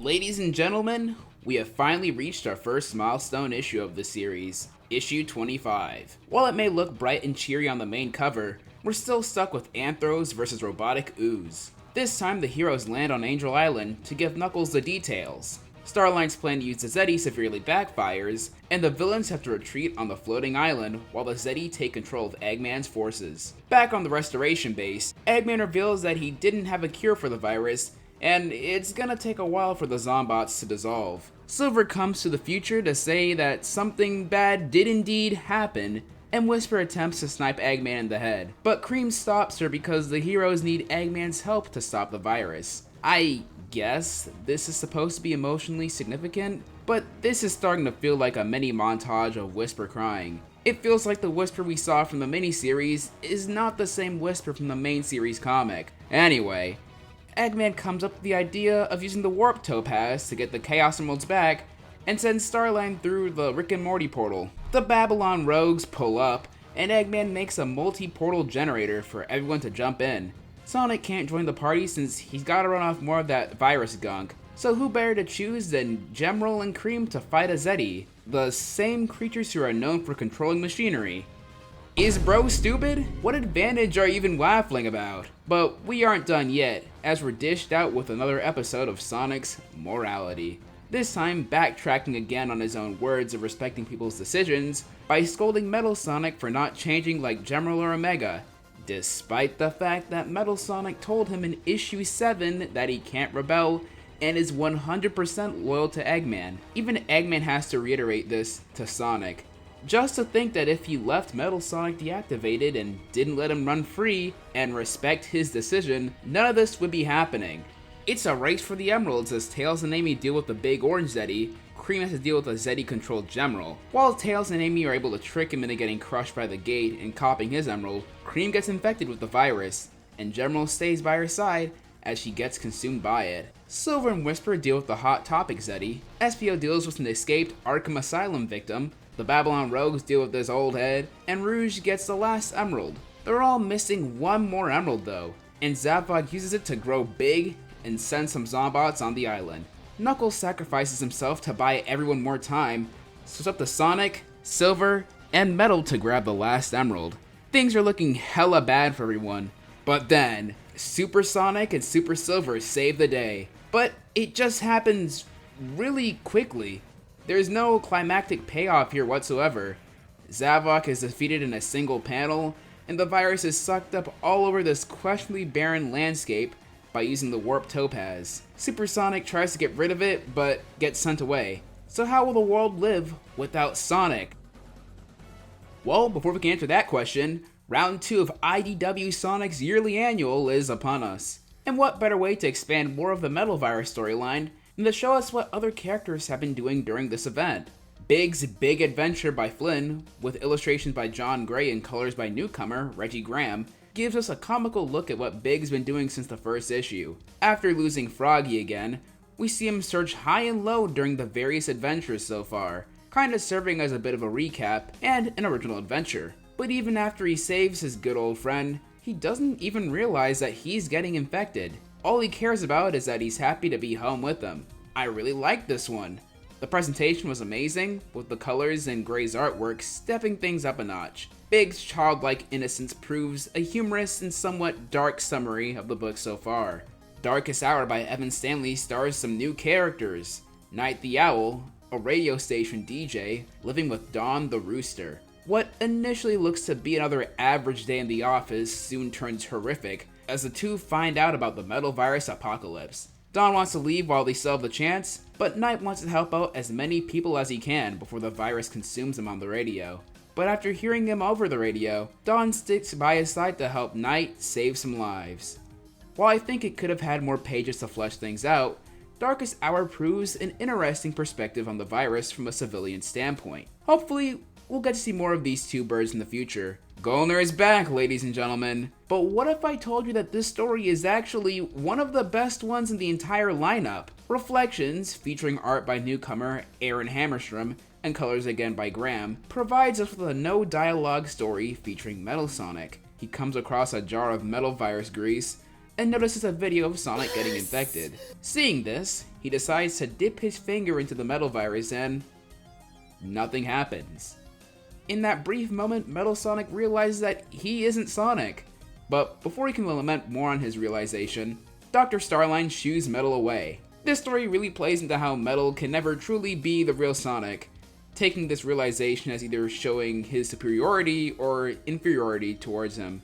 Ladies and gentlemen, we have finally reached our first milestone issue of the series, issue 25. While it may look bright and cheery on the main cover, we're still stuck with Anthros vs robotic ooze. This time the heroes land on Angel Island to give Knuckles the details. Starline's plan to use the Zeddy severely backfires, and the villains have to retreat on the floating island while the Zeddy take control of Eggman's forces. Back on the Restoration base, Eggman reveals that he didn't have a cure for the virus, and it's gonna take a while for the Zombots to dissolve. Silver comes to the future to say that something bad did indeed happen, and Whisper attempts to snipe Eggman in the head. But Cream stops her because the heroes need Eggman's help to stop the virus. I guess this is supposed to be emotionally significant, but this is starting to feel like a mini montage of Whisper crying. It feels like the Whisper we saw from the miniseries is not the same Whisper from the main series comic. Anyway, Eggman comes up with the idea of using the Warp Topaz to get the Chaos Emeralds back and sends Starline through the Rick and Morty portal. The Babylon rogues pull up, and Eggman makes a multi-portal generator for everyone to jump in. Sonic can't join the party since he's gotta run off more of that virus gunk, so who better to choose than Gemroll and Cream to fight a Zeddy, the same creatures who are known for controlling machinery. Is bro stupid? What advantage are you even waffling about? But we aren't done yet, as we're dished out with another episode of Sonic's morality. This time backtracking again on his own words of respecting people's decisions by scolding Metal Sonic for not changing like Gemroll or Omega, despite the fact that Metal Sonic told him in issue 7 that he can't rebel and is 100% loyal to Eggman. Even Eggman has to reiterate this to Sonic. Just to think that if he left Metal Sonic deactivated and didn't let him run free and respect his decision, none of this would be happening. It's a race for the Emeralds as Tails and Amy deal with the big orange Zeddy. Cream has to deal with a Zeddy-controlled Gemroll. While Tails and Amy are able to trick him into getting crushed by the gate and copying his Emerald, Cream gets infected with the virus, and Gemroll stays by her side as she gets consumed by it. Silver and Whisper deal with the Hot Topic Zeddy. Espio deals with an escaped Arkham Asylum victim. The Babylon Rogues deal with this old head, and Rouge gets the last Emerald. They're all missing one more Emerald though, and Zapdos uses it to grow big and send some Zombots on the island. Knuckles sacrifices himself to buy everyone more time, so it's up to Sonic, Silver, and Metal to grab the last Emerald. Things are looking hella bad for everyone, but then Super Sonic and Super Silver save the day. But it just happens really quickly. There's no climactic payoff here whatsoever. Zavok is defeated in a single panel, and the virus is sucked up all over this questionably barren landscape by using the Warp Topaz. Super Sonic tries to get rid of it, but gets sent away. So how will the world live without Sonic? Well, before we can answer that question, round 2 of IDW Sonic's yearly annual is upon us. And what better way to expand more of the Metal Virus storyline than to show us what other characters have been doing during this event. Big's Big Adventure by Flynn, with illustrations by John Gray and colors by newcomer Reggie Graham, gives us a comical look at what Big's been doing since the first issue. After losing Froggy again, we see him search high and low during the various adventures so far, kinda serving as a bit of a recap and an original adventure. But even after he saves his good old friend, he doesn't even realize that he's getting infected. All he cares about is that he's happy to be home with them. I really like this one. The presentation was amazing, with the colors and Gray's artwork stepping things up a notch. Big's childlike innocence proves a humorous and somewhat dark summary of the book so far. Darkest Hour by Evan Stanley stars some new characters. Night the Owl, a radio station DJ, living with Dawn the Rooster. What initially looks to be another average day in the office soon turns horrific as the two find out about the Metal Virus apocalypse. Dawn wants to leave while they still have the chance, but Night wants to help out as many people as he can before the virus consumes him on the radio. But after hearing him over the radio, Dawn sticks by his side to help Night save some lives. While I think it could have had more pages to flesh things out, Darkest Hour proves an interesting perspective on the virus from a civilian standpoint. Hopefully, we'll get to see more of these two birds in the future. Golner is back, ladies and gentlemen. But what if I told you that this story is actually one of the best ones in the entire lineup? Reflections, featuring art by newcomer Aaron Hammerstrom and colors again by Graham, provides us with a no-dialogue story featuring Metal Sonic. He comes across a jar of Metal Virus grease and notices a video of Sonic getting infected. Seeing this, he decides to dip his finger into the metal virus and nothing happens. In that brief moment, Metal Sonic realizes that he isn't Sonic. But before he can lament more on his realization, Dr. Starline shoos Metal away. This story really plays into how Metal can never truly be the real Sonic, taking this realization as either showing his superiority or inferiority towards him.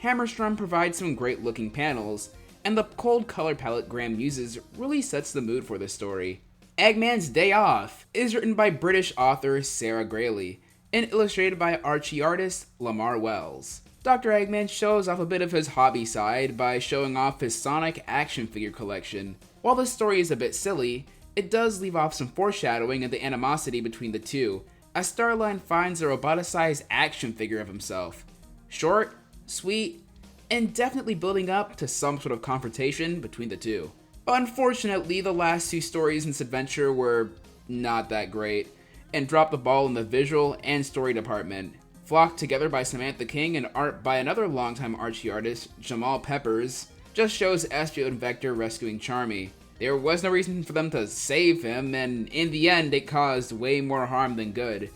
Hammerstrom provides some great looking panels, and the cold color palette Graham uses really sets the mood for this story. Eggman's Day Off is written by British author Sarah Grayley and illustrated by Archie artist Lamar Wells. Dr. Eggman shows off a bit of his hobby side by showing off his Sonic action figure collection. While the story is a bit silly, it does leave off some foreshadowing of the animosity between the two, as Starline finds a roboticized action figure of himself. Short, sweet, and definitely building up to some sort of confrontation between the two. Unfortunately, the last two stories in this adventure were not that great, and dropped the ball in the visual and story department. Flocked together by Samantha King and art by another longtime Archie artist, Jamal Peppers, just shows Espio and Vector rescuing Charmy. There was no reason for them to save him, and in the end it caused way more harm than good,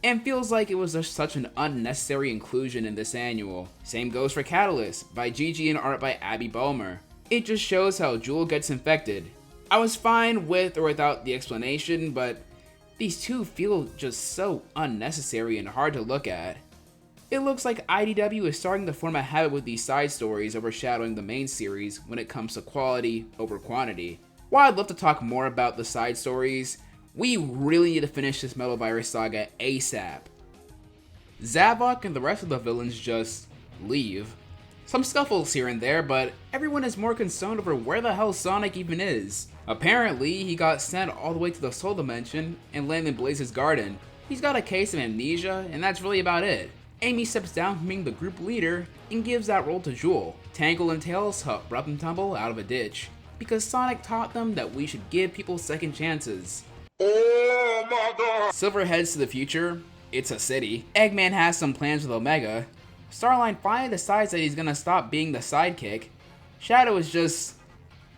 and feels like it was just such an unnecessary inclusion in this annual. Same goes for Catalyst, by Gigi and art by Abby Ballmer. It just shows how Jewel gets infected. I was fine with or without the explanation, but these two feel just so unnecessary and hard to look at. It looks like IDW is starting to form a habit with these side stories overshadowing the main series when it comes to quality over quantity. While I'd love to talk more about the side stories, we really need to finish this Metal Virus saga ASAP. Zavok and the rest of the villains just leave. Some scuffles here and there, but everyone is more concerned over where the hell Sonic even is. Apparently, he got sent all the way to the Soul Dimension and landed in Blaze's garden. He's got a case of amnesia, and that's really about it. Amy steps down from being the group leader and gives that role to Jewel. Tangle and Tails help Rough and Tumble out of a ditch, because Sonic taught them that we should give people second chances. Oh my god! Silver heads to the future. It's a city. Eggman has some plans with Omega. Starline finally decides that he's gonna stop being the sidekick. Shadow is just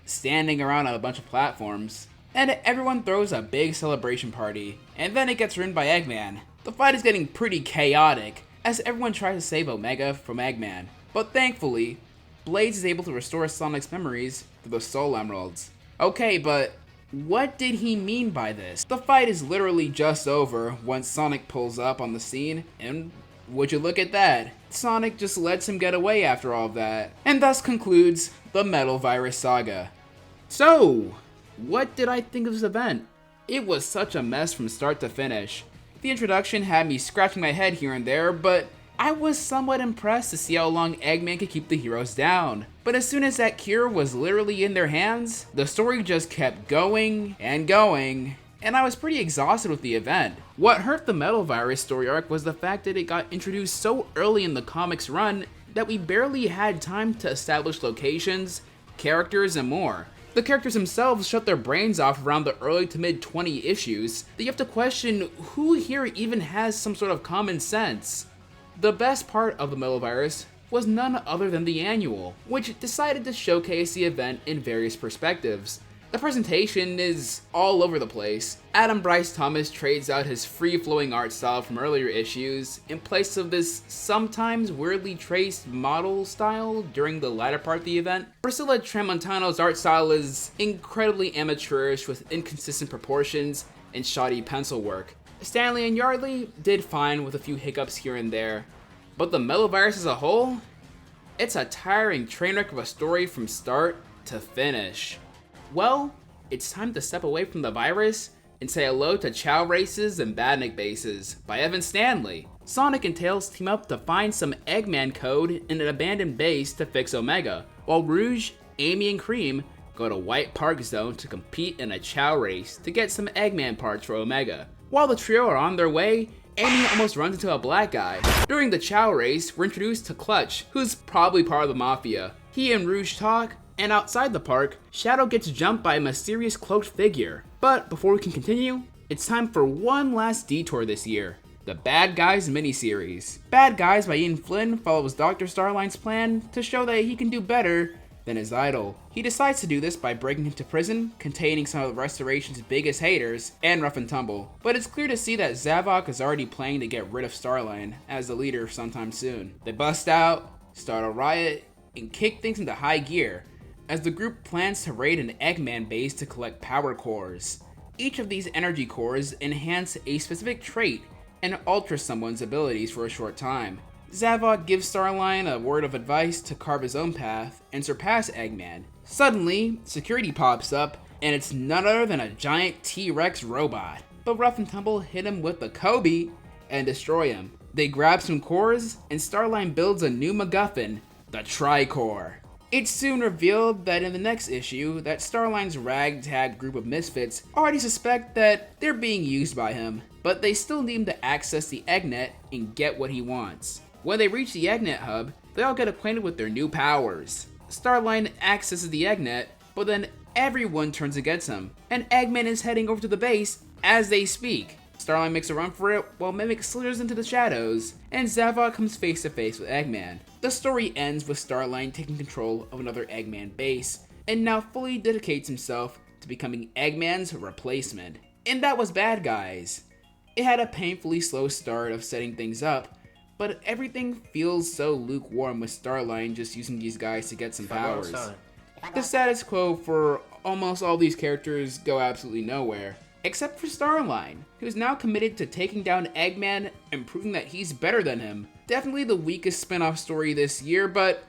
standing around on a bunch of platforms. And everyone throws a big celebration party, and then it gets ruined by Eggman. The fight is getting pretty chaotic, as everyone tries to save Omega from Eggman. But thankfully, Blaze is able to restore Sonic's memories through the Soul Emeralds. Okay, but what did he mean by this? The fight is literally just over once Sonic pulls up on the scene, and would you look at that? Sonic just lets him get away after all of that. And thus concludes the Metal Virus saga. So, what did I think of this event? It was such a mess from start to finish. The introduction had me scratching my head here and there, but I was somewhat impressed to see how long Eggman could keep the heroes down. But as soon as that cure was literally in their hands, the story just kept going and going, and I was pretty exhausted with the event. What hurt the Metal Virus story arc was the fact that it got introduced so early in the comics run that we barely had time to establish locations, characters, and more. The characters themselves shut their brains off around the early to mid 20 issues that you have to question who here even has some sort of common sense. The best part of the Metal Virus was none other than the annual, which decided to showcase the event in various perspectives. The presentation is all over the place. Adam Bryce Thomas trades out his free-flowing art style from earlier issues in place of this sometimes weirdly traced model style during the latter part of the event. Priscilla Tramontano's art style is incredibly amateurish with inconsistent proportions and shoddy pencil work. Stanley and Yardley did fine with a few hiccups here and there, but the Metal Virus as a whole? It's a tiring train wreck of a story from start to finish. Well, it's time to step away from the virus and say hello to Chao Races and Badnick Bases by Evan Stanley. Sonic and Tails team up to find some Eggman code in an abandoned base to fix Omega, while Rouge, Amy, and Cream go to White Park Zone to compete in a Chao race to get some Eggman parts for Omega. While the trio are on their way, Amy almost runs into a black guy. During the Chao race, we're introduced to Clutch, who's probably part of the Mafia. He and Rouge talk, and outside the park, Shadow gets jumped by a mysterious cloaked figure. But before we can continue, it's time for one last detour this year. The Bad Guys miniseries. Bad Guys by Ian Flynn follows Dr. Starline's plan to show that he can do better than his idol. He decides to do this by breaking into prison, containing some of the Restoration's biggest haters, and Rough and Tumble. But it's clear to see that Zavok is already planning to get rid of Starline as the leader sometime soon. They bust out, start a riot, and kick things into high gear, as the group plans to raid an Eggman base to collect power cores. Each of these energy cores enhance a specific trait and alter someone's abilities for a short time. Zavok gives Starline a word of advice to carve his own path and surpass Eggman. Suddenly, security pops up, and it's none other than a giant T-Rex robot. But Rough and Tumble hit him with the Kobe and destroy him. They grab some cores, and Starline builds a new MacGuffin, the Tri-Core. It's soon revealed that in the next issue, that Starline's ragtag group of misfits already suspect that they're being used by him, but they still need him to access the Eggnet and get what he wants. When they reach the Eggnet hub, they all get acquainted with their new powers. Starline accesses the Eggnet, but then everyone turns against him, and Eggman is heading over to the base as they speak. Starline makes a run for it while Mimic slithers into the shadows, and Zavok comes face to face with Eggman. The story ends with Starline taking control of another Eggman base, and now fully dedicates himself to becoming Eggman's replacement. And that was bad, guys. It had a painfully slow start of setting things up, but everything feels so lukewarm with Starline just using these guys to get some powers. The status quo for almost all these characters go absolutely nowhere, except for Starline, who's now committed to taking down Eggman and proving that he's better than him. Definitely the weakest spin-off story this year, but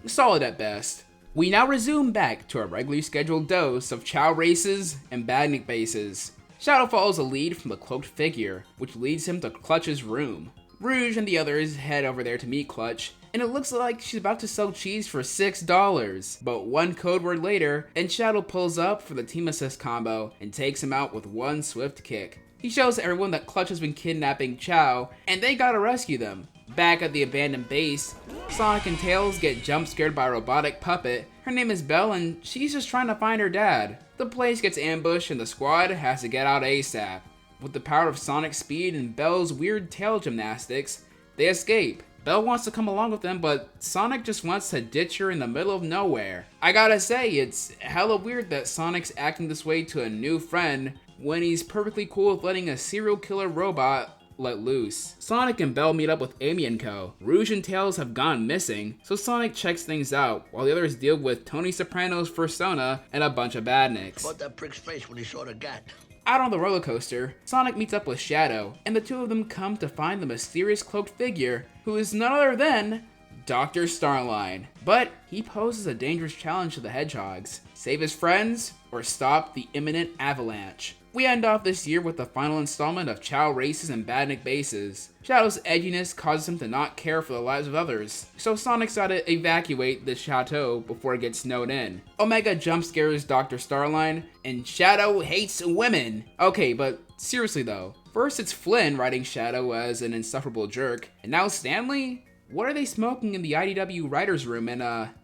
solid at best. We now resume back to our regularly scheduled dose of Chao races and Badnick bases. Shadow follows a lead from the cloaked figure, which leads him to Clutch's room. Rouge and the others head over there to meet Clutch, and it looks like she's about to sell cheese for $6. But one code word later, and Shadow pulls up for the team assist combo and takes him out with one swift kick. He shows everyone that Clutch has been kidnapping Chao, and they gotta rescue them. Back at the abandoned base, Sonic and Tails get jump scared by a robotic puppet. Her name is Belle, and she's just trying to find her dad. The place gets ambushed and the squad has to get out ASAP. With the power of Sonic's speed and Belle's weird tail gymnastics, they escape. Belle wants to come along with them, but Sonic just wants to ditch her in the middle of nowhere. I gotta say, it's hella weird that Sonic's acting this way to a new friend when he's perfectly cool with letting a serial killer robot let loose. Sonic and Belle meet up with Amy and co. Rouge and Tails have gone missing, so Sonic checks things out, while the others deal with Tony Soprano's persona and a bunch of badnicks. Caught that prick's face when he saw the gat. Out on the roller coaster, Sonic meets up with Shadow, and the two of them come to find the mysterious cloaked figure, who is none other than Dr. Starline. But he poses a dangerous challenge to the hedgehogs: save his friends, or stop the imminent avalanche. We end off this year with the final installment of Chao races and Badnick bases. Shadow's edginess causes him to not care for the lives of others, so Sonic's gotta evacuate the chateau before it gets snowed in. Omega jump scares Dr. Starline, and Shadow hates women. Okay, but seriously though, first it's Flynn writing Shadow as an insufferable jerk, and now Stanley? What are they smoking in the IDW writer's room, and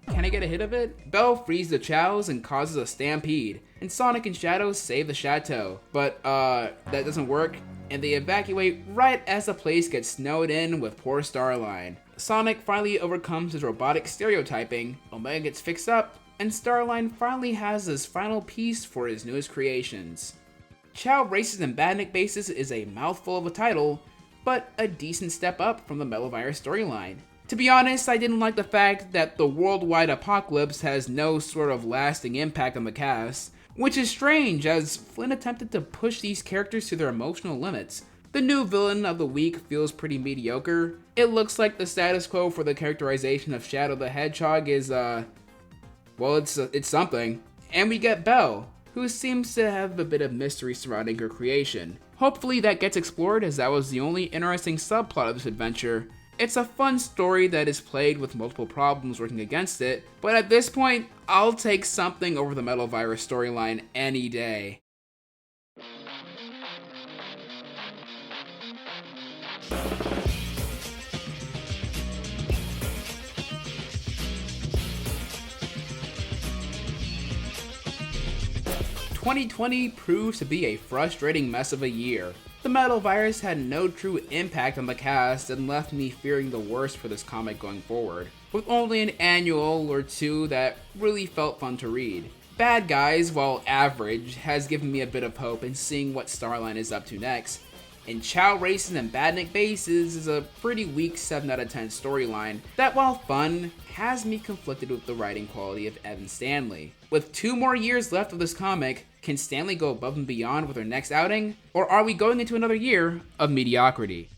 can I get a hit of it? Belle frees the Chaos and causes a stampede, and Sonic and Shadow save the chateau. But that doesn't work, and they evacuate right as the place gets snowed in with poor Starline. Sonic finally overcomes his robotic stereotyping, Omega gets fixed up, and Starline finally has his final piece for his newest creations. Chao Races and Badnick Bases is a mouthful of a title, but a decent step up from the Metal Virus storyline. To be honest, I didn't like the fact that the worldwide apocalypse has no sort of lasting impact on the cast, which is strange as Flynn attempted to push these characters to their emotional limits. The new villain of the week feels pretty mediocre. It looks like the status quo for the characterization of Shadow the Hedgehog is, well, it's something. And we get Belle, who seems to have a bit of mystery surrounding her creation. Hopefully that gets explored, as that was the only interesting subplot of this adventure. It's a fun story that is plagued with multiple problems working against it, but at this point, I'll take something over the Metal Virus storyline any day. "2020 proves to be a frustrating mess of a year. The metal virus had no true impact on the cast and left me fearing the worst for this comic going forward, with only an annual or two that really felt fun to read. Bad Guys, while average, has given me a bit of hope in seeing what Starline is up to next, and Chao Races and Badnick Bases is a pretty weak 7 out of 10 storyline that, while fun, has me conflicted with the writing quality of Evan Stanley. With 2 more years left of this comic, can Stanley go above and beyond with her next outing, or are we going into another year of mediocrity?